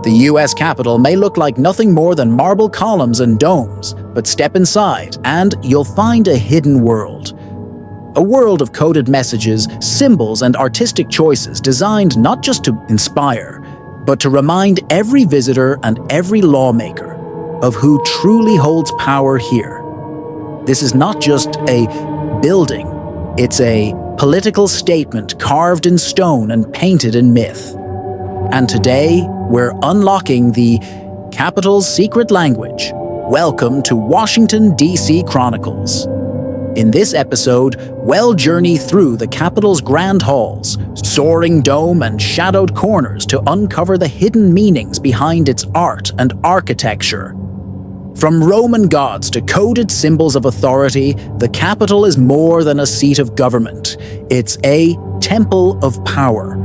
The US Capitol may look like nothing more than marble columns and domes, but step inside and you'll find a hidden world. A world of coded messages, symbols, and artistic choices designed not just to inspire, but to remind every visitor and every lawmaker of who truly holds power here. This is not just a building, it's a political statement carved in stone and painted in myth. And today, we're unlocking the Capitol's secret language. Welcome to Washington, D.C. Chronicles. In this episode, we'll journey through the Capitol's grand halls, soaring dome and shadowed corners to uncover the hidden meanings behind its art and architecture. From Roman gods to coded symbols of authority, the Capitol is more than a seat of government. It's a temple of power.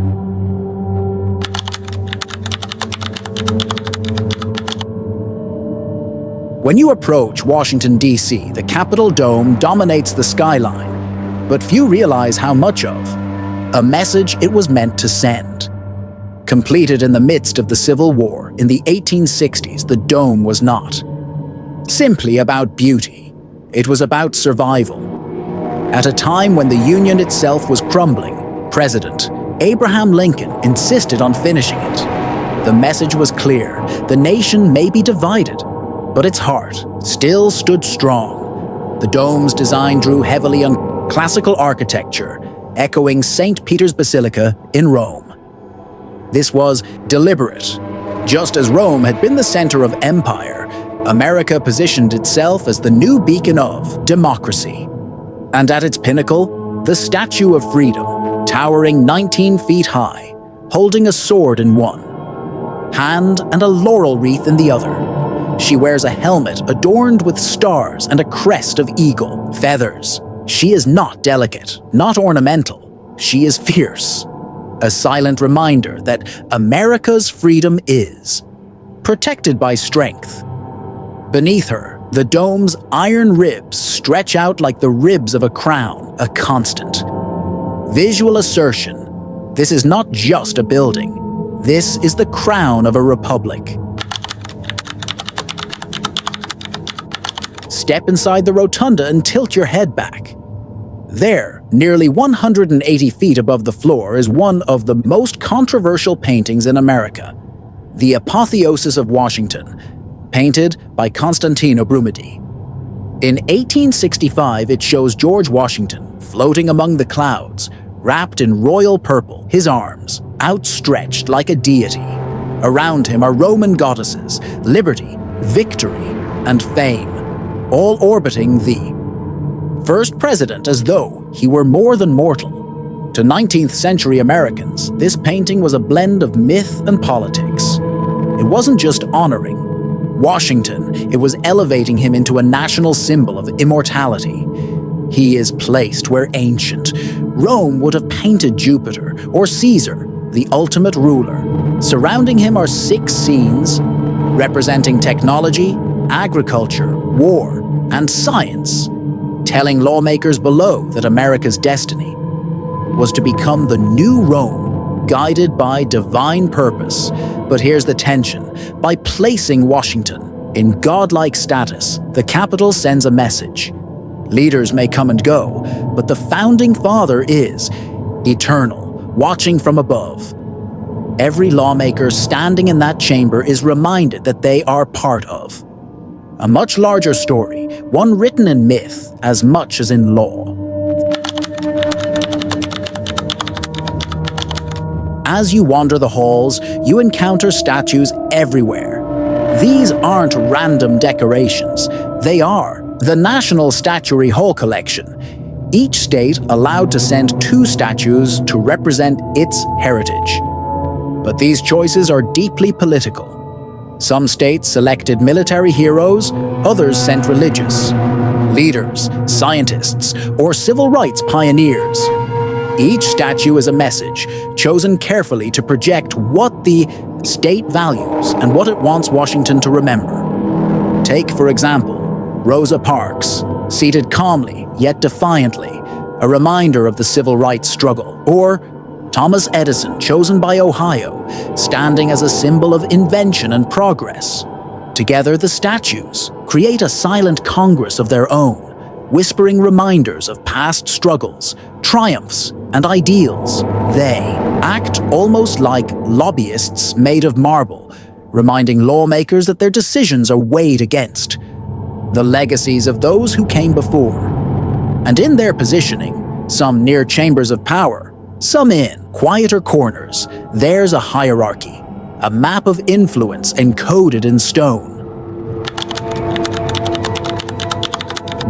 When you approach Washington, D.C., the Capitol Dome dominates the skyline, but few realize how much of a message it was meant to send. Completed in the midst of the Civil War in the 1860s, the dome was not simply about beauty. It was about survival. At a time when the Union itself was crumbling, President Abraham Lincoln insisted on finishing it. The message was clear: the nation may be divided, but its heart still stood strong. The dome's design drew heavily on classical architecture, echoing St. Peter's Basilica in Rome. This was deliberate. Just as Rome had been the center of empire, America positioned itself as the new beacon of democracy. And at its pinnacle, the Statue of Freedom, towering 19 feet high, holding a sword in one hand and a laurel wreath in the other. She wears a helmet adorned with stars and a crest of eagle feathers. She is not delicate, not ornamental. She is fierce. A silent reminder that America's freedom is protected by strength. Beneath her, the dome's iron ribs stretch out like the ribs of a crown, a constant visual assertion. This is not just a building. This is the crown of a republic. Step inside the rotunda and tilt your head back. There, nearly 180 feet above the floor, is one of the most controversial paintings in America, the Apotheosis of Washington, painted by Constantino Brumidi. In 1865, it shows George Washington floating among the clouds, wrapped in royal purple, his arms outstretched like a deity. Around him are Roman goddesses, liberty, victory, and fame, all orbiting the first president as though he were more than mortal. To 19th century Americans, this painting was a blend of myth and politics. It wasn't just honoring Washington, it was elevating him into a national symbol of immortality. He is placed where ancient Rome would have painted Jupiter or Caesar, the ultimate ruler. Surrounding him are 6 scenes representing technology, agriculture, war, and science, telling lawmakers below that America's destiny was to become the new Rome, guided by divine purpose. But here's the tension. By placing Washington in godlike status, the Capitol sends a message. Leaders may come and go, but the founding father is eternal, watching from above. Every lawmaker standing in that chamber is reminded that they are part of a much larger story, one written in myth as much as in law. As you wander the halls, you encounter statues everywhere. These aren't random decorations. They are the National Statuary Hall collection. Each state allowed to send 2 statues to represent its heritage. But these choices are deeply political. Some states selected military heroes, others sent religious leaders, scientists, or civil rights pioneers. Each statue is a message, chosen carefully to project what the state values and what it wants Washington to remember. Take, for example, Rosa Parks, seated calmly yet defiantly, a reminder of the civil rights struggle. Or Thomas Edison, chosen by Ohio, standing as a symbol of invention and progress. Together, the statues create a silent congress of their own, whispering reminders of past struggles, triumphs, and ideals. They act almost like lobbyists made of marble, reminding lawmakers that their decisions are weighed against the legacies of those who came before. And in their positioning, some near chambers of power, some in quieter corners, there's a hierarchy, a map of influence encoded in stone.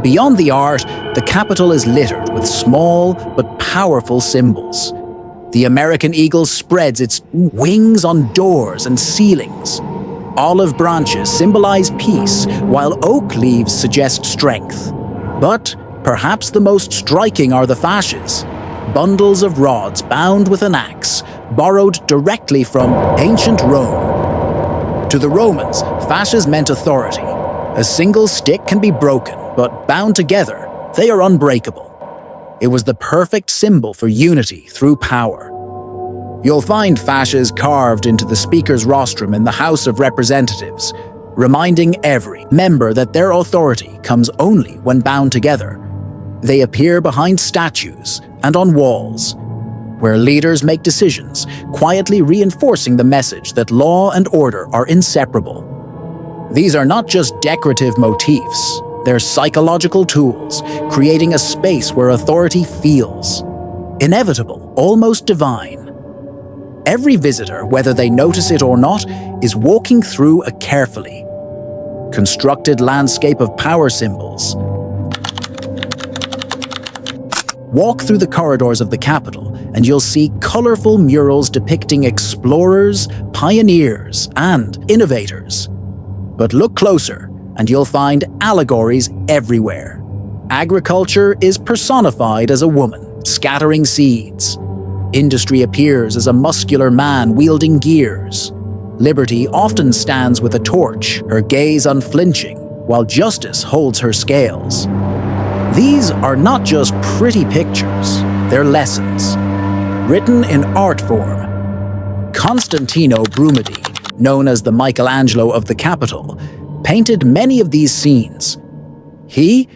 Beyond the art, the Capitol is littered with small but powerful symbols. The American eagle spreads its wings on doors and ceilings. Olive branches symbolize peace, while oak leaves suggest strength. But perhaps the most striking are the fasces, bundles of rods bound with an axe, borrowed directly from ancient Rome. To the Romans, fasces meant authority. A single stick can be broken, but bound together, they are unbreakable. It was the perfect symbol for unity through power. You'll find fasces carved into the Speaker's rostrum in the House of Representatives, reminding every member that their authority comes only when bound together. They appear behind statues and on walls, where leaders make decisions, quietly reinforcing the message that law and order are inseparable. These are not just decorative motifs, they're psychological tools, creating a space where authority feels inevitable, almost divine. Every visitor, whether they notice it or not, is walking through a carefully constructed landscape of power symbols. Walk through the corridors of the Capitol, and you'll see colorful murals depicting explorers, pioneers, and innovators. But look closer, and you'll find allegories everywhere. Agriculture is personified as a woman, scattering seeds. Industry appears as a muscular man wielding gears. Liberty often stands with a torch, her gaze unflinching, while justice holds her scales. These are not just pretty pictures, they're lessons, written in art form. Constantino Brumidi, known as the Michelangelo of the Capitol, painted many of these scenes. He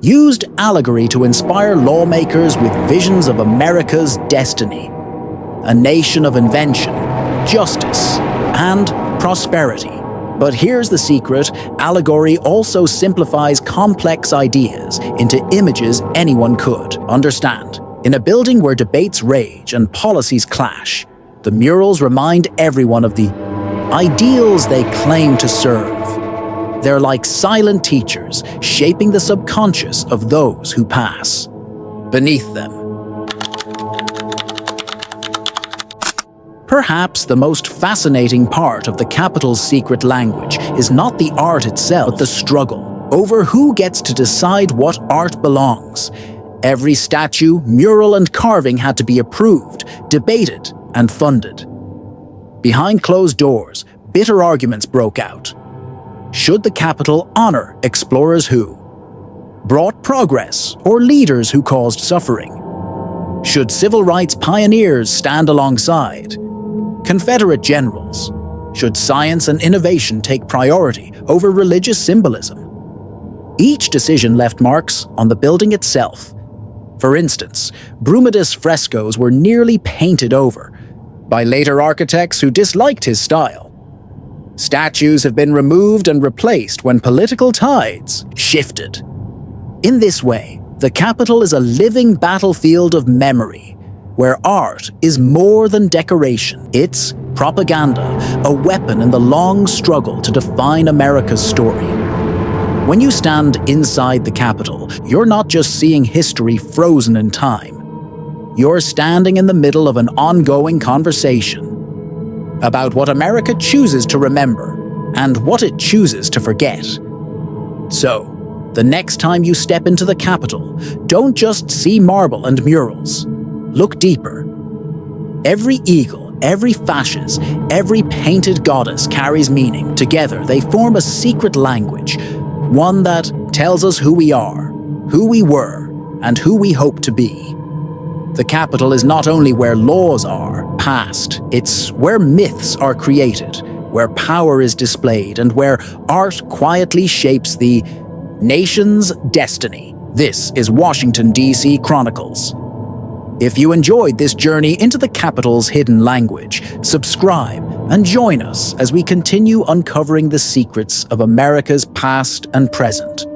used allegory to inspire lawmakers with visions of America's destiny, a nation of invention, justice, and prosperity. But here's the secret: allegory also simplifies complex ideas into images anyone could understand. In a building where debates rage and policies clash, the murals remind everyone of the ideals they claim to serve. They're like silent teachers, shaping the subconscious of those who pass beneath them. Perhaps the most fascinating part of the Capitol's secret language is not the art itself, but the struggle over who gets to decide what art belongs. Every statue, mural, and carving had to be approved, debated, and funded. Behind closed doors, bitter arguments broke out. Should the Capitol honor explorers who brought progress or leaders who caused suffering? Should civil rights pioneers stand alongside Confederate generals? Should science and innovation take priority over religious symbolism? Each decision left marks on the building itself. For instance, Brumidi's frescoes were nearly painted over by later architects who disliked his style. Statues have been removed and replaced when political tides shifted. In this way, the Capitol is a living battlefield of memory, where art is more than decoration. It's propaganda, a weapon in the long struggle to define America's story. When you stand inside the Capitol, you're not just seeing history frozen in time. You're standing in the middle of an ongoing conversation about what America chooses to remember and what it chooses to forget. So, the next time you step into the Capitol, don't just see marble and murals. Look deeper. Every eagle, every fasces, every painted goddess carries meaning. Together, they form a secret language, one that tells us who we are, who we were, and who we hope to be. The capital is not only where laws are passed, it's where myths are created, where power is displayed, and where art quietly shapes the nation's destiny. This is Washington, D.C. Chronicles. If you enjoyed this journey into the capital's hidden language, subscribe and join us as we continue uncovering the secrets of America's past and present.